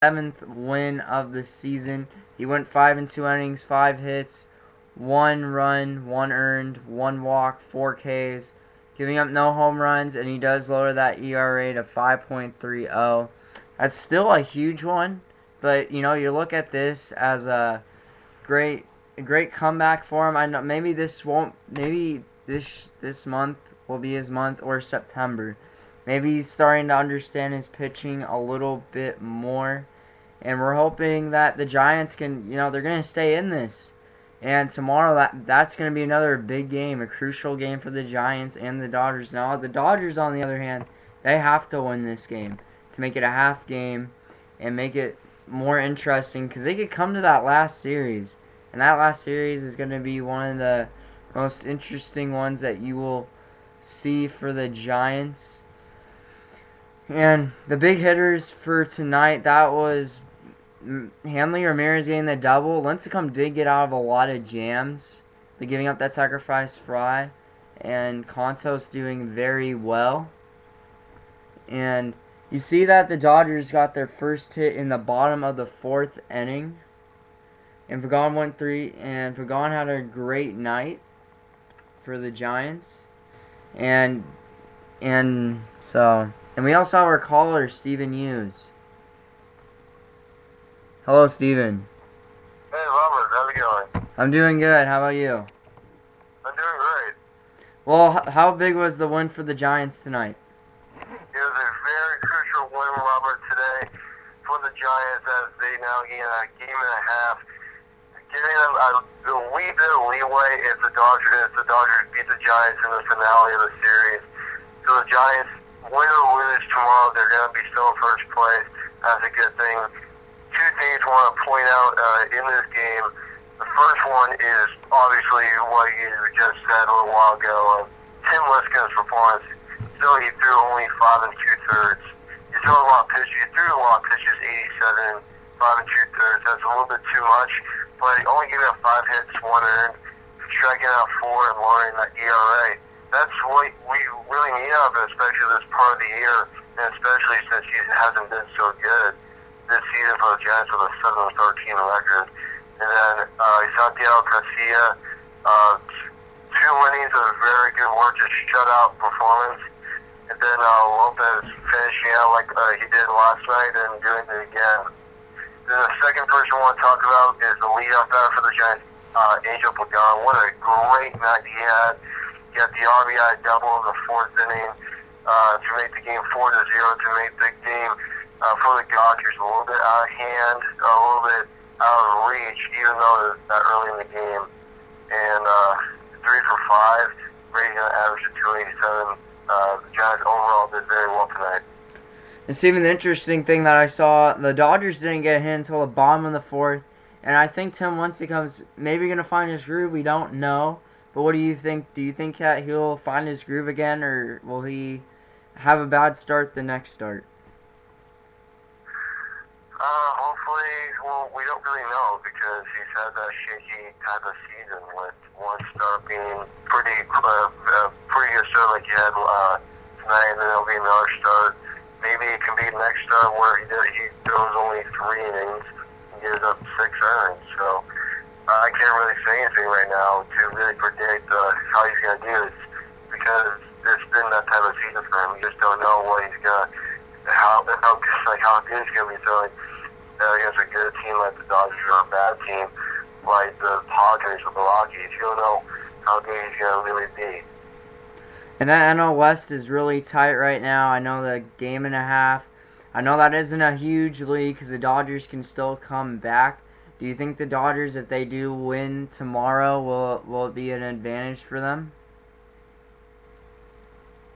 7th win of the season. He went 5 and 2 innings, 5 hits, 1 run, 1 earned, 1 walk, 4 Ks, giving up no home runs, and he does lower that ERA to 5.30. That's still a huge one, but you look at this as a great comeback for him. I know maybe this month will be his month, or September. Maybe he's starting to understand his pitching a little bit more. And we're hoping that the Giants can, they're going to stay in this. And tomorrow, that's going to be another big game, a crucial game for the Giants and the Dodgers. Now, the Dodgers, on the other hand, they have to win this game to make it a half game and make it more interesting, because they could come to that last series. And that last series is going to be one of the most interesting ones that you will see for the Giants. And the big hitters for tonight, that was Hanley Ramirez getting the double. Lincecum did get out of a lot of jams, but giving up that sacrifice fly. And Contos doing very well. And you see that the Dodgers got their first hit in the bottom of the 4th inning. And Pagan went 3, and Pagan had a great night for the Giants. And we also have our caller, Steven Hughes. Hello, Steven. Hey, Robert. How's it going? I'm doing good. How about you? I'm doing great. Well, how big was the win for the Giants tonight? It was a very crucial win, Robert, today for the Giants, as they now gain a game and a half, giving them a wee bit of leeway if the Dodgers beat the Giants in the finale of the series. So the Giants, win or lose tomorrow, they're going to be still in first place. That's a good thing. 2 things I want to point out in this game. The first one is obviously what you just said a little while ago. Tim Lincecum's performance. Still, he threw only 5 2/3. He threw a lot of pitches. He threw a lot of pitches, 87, 5 2/3. That's a little bit too much. But he only gave up 5 hits, 1 earned, striking out 4 and lowering that ERA. That's what we really need of him, especially this part of the year, and especially since he hasn't been so good this season for the Giants with a 7-13 record. And then Santiago Garcia, 2 innings of very good work, just shutout performance. And then Lopez finishing out like he did last night and doing it again. Then the second person I want to talk about is the leadoff batter for the Giants, Angel Pagan. What a great night he had. He got the RBI double in the 4th inning to make the game 4-0, to make the game for the Dodgers a little bit out of hand, a little bit out of reach, even though it was that early in the game. And 3 for 5, rating an average of 287. The Giants overall did very well tonight. And Steven, the interesting thing that I saw, the Dodgers didn't get a hit until the bottom of the 4th. And I think Tim Lincecum's maybe going to find his groove. We don't know. But what do you think? Do you think that he'll find his groove again, or will he have a bad start the next start? Hopefully, well, we don't really know, because he's had that shaky type of season with one start being pretty good start like he had tonight, and then it'll be another start. Maybe it can be the next start where he throws only 3 innings and gives up 6 earnings. So I can't really say anything right now to really predict how he's going to do this, because it's been that type of season for him. You just don't know what he's going to, how good he's going to be throwing against a good team like the Dodgers or a bad team like the Padres or the Rockies. You don't know how good he's going to really be. And that NL West is really tight right now. I know the game and a half. I know that isn't a huge lead because the Dodgers can still come back. Do you think the Dodgers, if they do win tomorrow, will it be an advantage for them?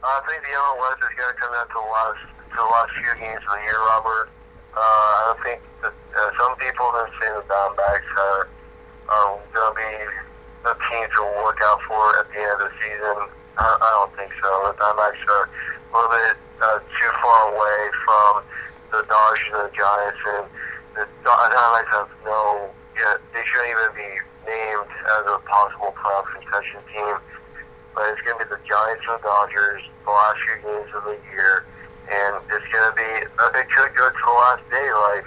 I think the NL West is going to come down to the last few games of the year, Robert. I think that some people have been saying the Diamondbacks are going to be the team to look out for at the end of the season. I don't think so. The Diamondbacks are a little bit too far away from the Dodgers and the Giants, and the Diamondbacks have they shouldn't even be named as a possible playoff contention team. But it's going to be the Giants and the Dodgers the last few games of the year, and it's going to be, it could go to the last day, like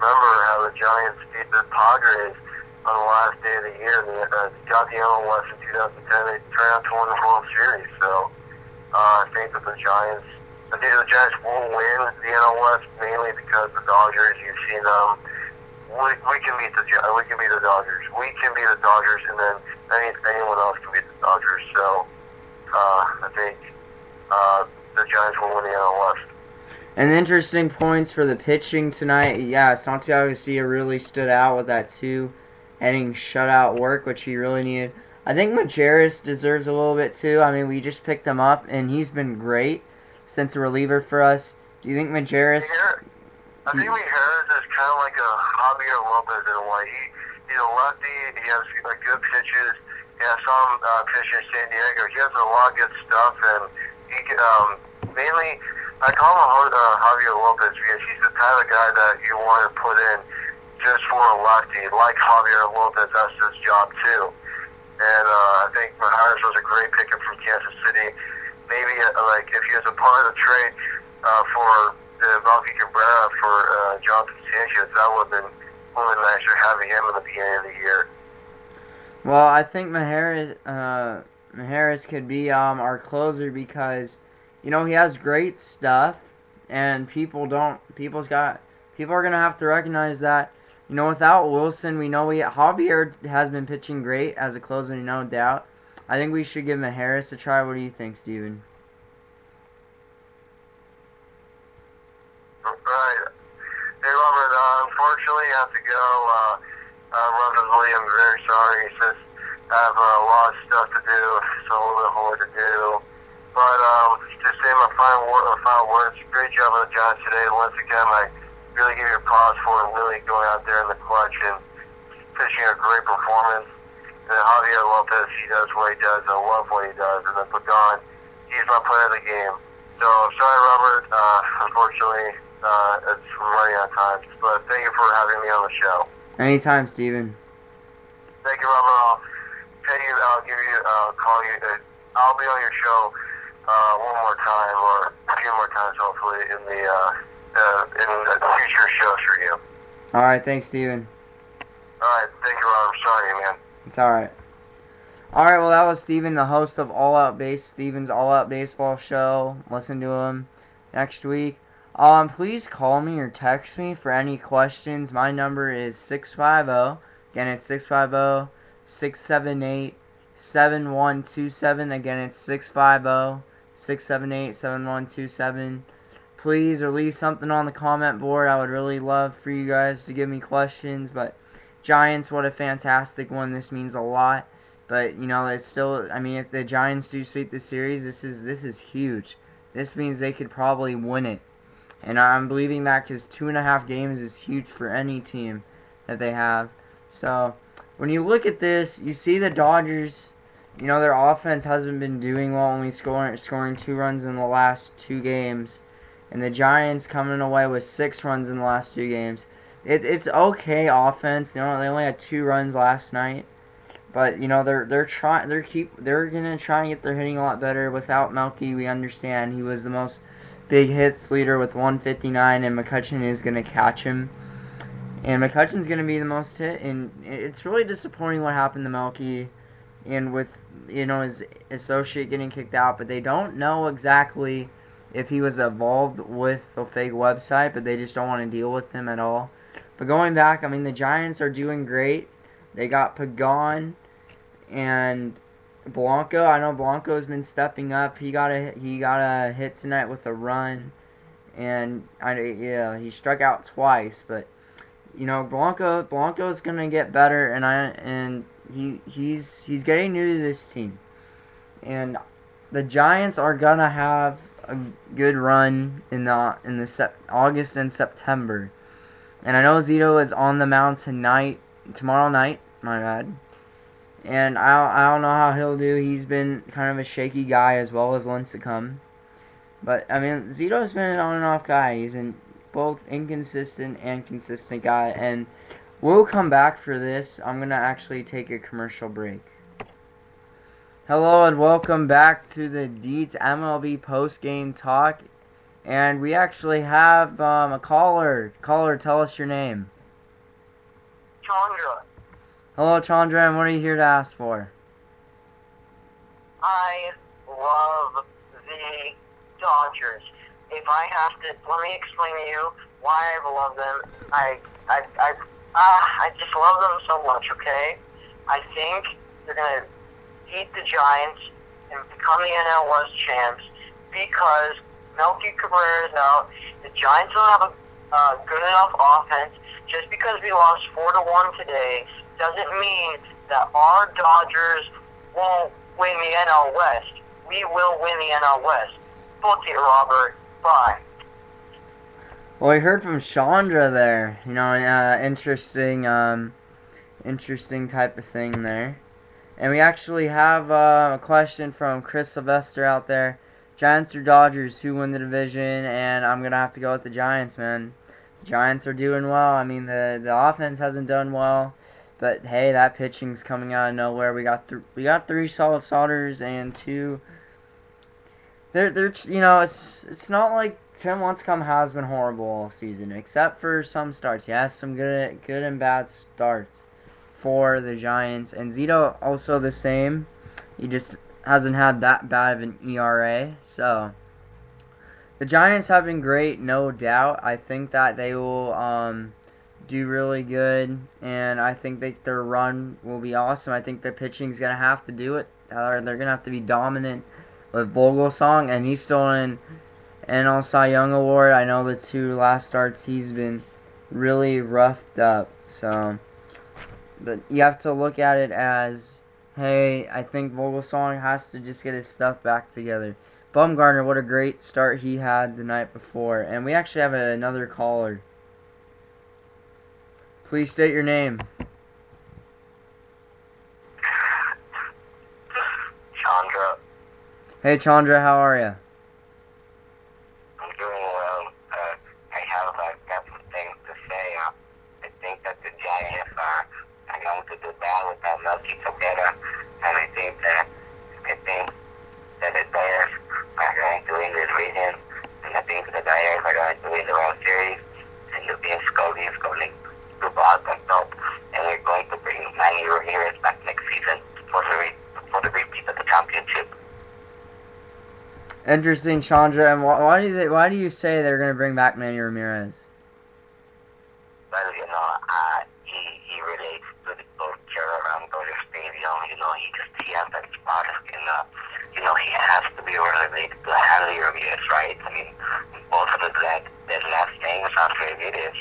remember how the Giants beat the Padres on the last day of the year. They got the NL West in 2010. They turned out to win the World Series. So I think that the Giants will win the NL West mainly because the Dodgers. You've seen them. We can beat the Dodgers. We can beat the Dodgers, and then anyone else can beat the Dodgers. So I think the Giants will win the NL West. And interesting points for the pitching tonight. Yeah, Santiago Garcia really stood out with that 2-inning shutout work, which he really needed. I think Majerus deserves a little bit too. I mean, we just picked him up, and he's been great since a reliever for us. Do you think Majerus... I think Majerus is kind of like a Javier Lopez in a way. He's a lefty. He has good pitches. He has some pitches in San Diego. He has a lot of good stuff, and he can mainly... I call him Javier Lopez because he's the type of guy that you want to put in just for a lefty. Like Javier Lopez, that's his job too. And I think Majerus was a great pickup from Kansas City. Maybe if he was a part of the trade for the Melky Cabrera for Jonathan Sanchez, that would have been really nicer having him in the beginning of the year. Well, I think Majerus could be our closer because he has great stuff, and people are gonna have to recognize that. Without Wilson, we know Javier has been pitching great as a closer, no doubt. I think we should give Majerus a try. What do you think, Steven? Right. Hey, Robert, unfortunately, I have to go. Robert I'm very sorry. It's just I have a lot of stuff to do, so a little bit hard to do. But to say my final words, great job on the Giants today. Once again, I really give you applause for really going out there in the clutch and pitching a great performance. And then Javier Lopez, he does what he does. I love what he does. And then Pagan, he's my player of the game. So, sorry, Robert. Unfortunately, it's running out of time. But thank you for having me on the show. Anytime, Steven. Thank you, Robert. I'll call you. I'll be on your show one more time, or a few more times, hopefully, in the future shows for you. All right, thanks, Steven. All right, thank you, Robert. Sorry, man. It's all right. All right, well, that was Steven, the host of Steven's All Out Baseball show. Listen to him next week. Please call me or text me for any questions. My number is 650. Again, it's 650-678-7127. Again, it's 650-678-7127. Please release something on the comment board. I would really love for you guys to give me questions. But Giants, what a fantastic one. This means a lot. But, it's still, if the Giants do sweep the series, this is huge. This means they could probably win it. And I'm believing that because 2.5 games is huge for any team that they have. So, when you look at this, you see the Dodgers, their offense hasn't been doing well, only scoring 2 runs in the last 2 games. And the Giants coming away with 6 runs in the last 2 games. It's okay offense. They only had 2 runs last night. But, they're gonna try and get their hitting a lot better. Without Melky, we understand he was the most big hits leader with 159, and McCutchen is gonna catch him. And McCutchen's gonna be the most hit, and it's really disappointing what happened to Melky, and with his associate getting kicked out. But they don't know exactly if he was involved with the fake website, but they just don't want to deal with him at all. But going back, the Giants are doing great. They got Pagan and Blanco. I know Blanco's been stepping up. He got a hit tonight with a run, and he struck out twice. But Blanco's gonna get better, and he's getting new to this team, and the Giants are gonna have a good run in the August and September. And I know Zito is on the mound tomorrow night. My bad. And I don't know how he'll do. He's been kind of a shaky guy as well as Lincecum. But, Zito's been an on and off guy. He's both inconsistent and consistent guy. And we'll come back for this. I'm going to actually take a commercial break. Hello and welcome back to the Deits MLB Postgame Talk. And we actually have a caller. Caller, tell us your name. Chandra. Hello, Chandra, and what are you here to ask for? I love the Dodgers. If I have to, let me explain to you why I love them. I just love them so much, okay? I think they're going to beat the Giants and become the NL West champs because Melky Cabrera is out. The Giants don't have a good enough offense. Just because we lost 4-1 today doesn't mean that our Dodgers won't win the NL West. We will win the NL West. Book it, Robert. Bye. Well, we heard from Chandra there. You know, interesting type of thing there. And we actually have a question from Chris Sylvester out there. Giants or Dodgers, who win the division? And I'm going to have to go with the Giants, man. The Giants are doing well. I mean, the offense hasn't done well. But, hey, that pitching's coming out of nowhere. We got 3 solid starters and 2... They're you know, it's not like Tim Lincecum has been horrible all season, except for some starts. He has some good and bad starts for the Giants. And Zito also the same. He just hasn't had that bad of an ERA. So the Giants have been great, no doubt. I think that they will do really good, and I think that their run will be awesome. I think the pitching's gonna have to do it. They're gonna have to be dominant with Vogelsong, and he's still in NL Cy Young Award. I know the 2 last starts he's been really roughed up. So, but you have to look at it as, hey, I think Vogelsong has to just get his stuff back together. Bumgarner, what a great start he had the night before. And we actually have another caller. Please state your name. Chandra. Hey Chandra, how are you? I'm doing well. I have got some things to say. I think that the Giants are going to do bad without Melky Cabrera, and I think that the Bears are going to win this region, and I think the Bears are going to win the World Series, and the Vince Scully is going to go out on top, and we're going to bring Manny Ramirez back next season for the repeat of the championship. Interesting, Chandra. And why do you say they're going to bring back Manny Ramirez? Well, you know, he relates to the culture around Dodger Stadium. You know, he has that spot, and you know, he has to be related to Hanley Ramirez, right? I mean, both of their last names are Ramirez,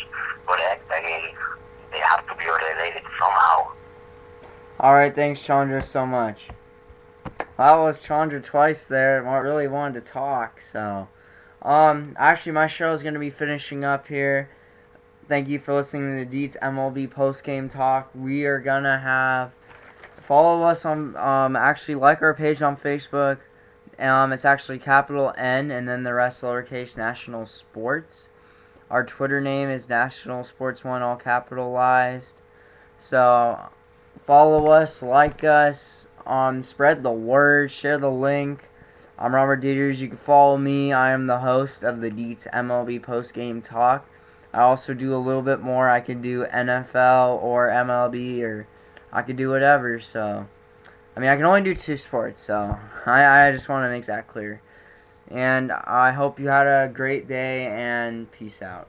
correct? I mean, they have to be related somehow. All right, thanks, Chandra, so much. That was Chandra twice there. I really wanted to talk, so actually my show is going to be finishing up here. Thank you for listening to the Deits MLB Postgame Talk. We are going to follow us on, actually like our page on Facebook. It's actually capital N and then the rest lowercase National Sports. Our Twitter name is National Sports 1, all capitalized. So follow us, like us. Spread the word, share the link. I'm Robert Dieters. You can follow me. I am the host of the Deits MLB Postgame Talk. I also do a little bit more. I can do NFL or MLB, or I could do whatever. So, I mean, I can only do 2 sports. So, I just want to make that clear. And I hope you had a great day, and peace out.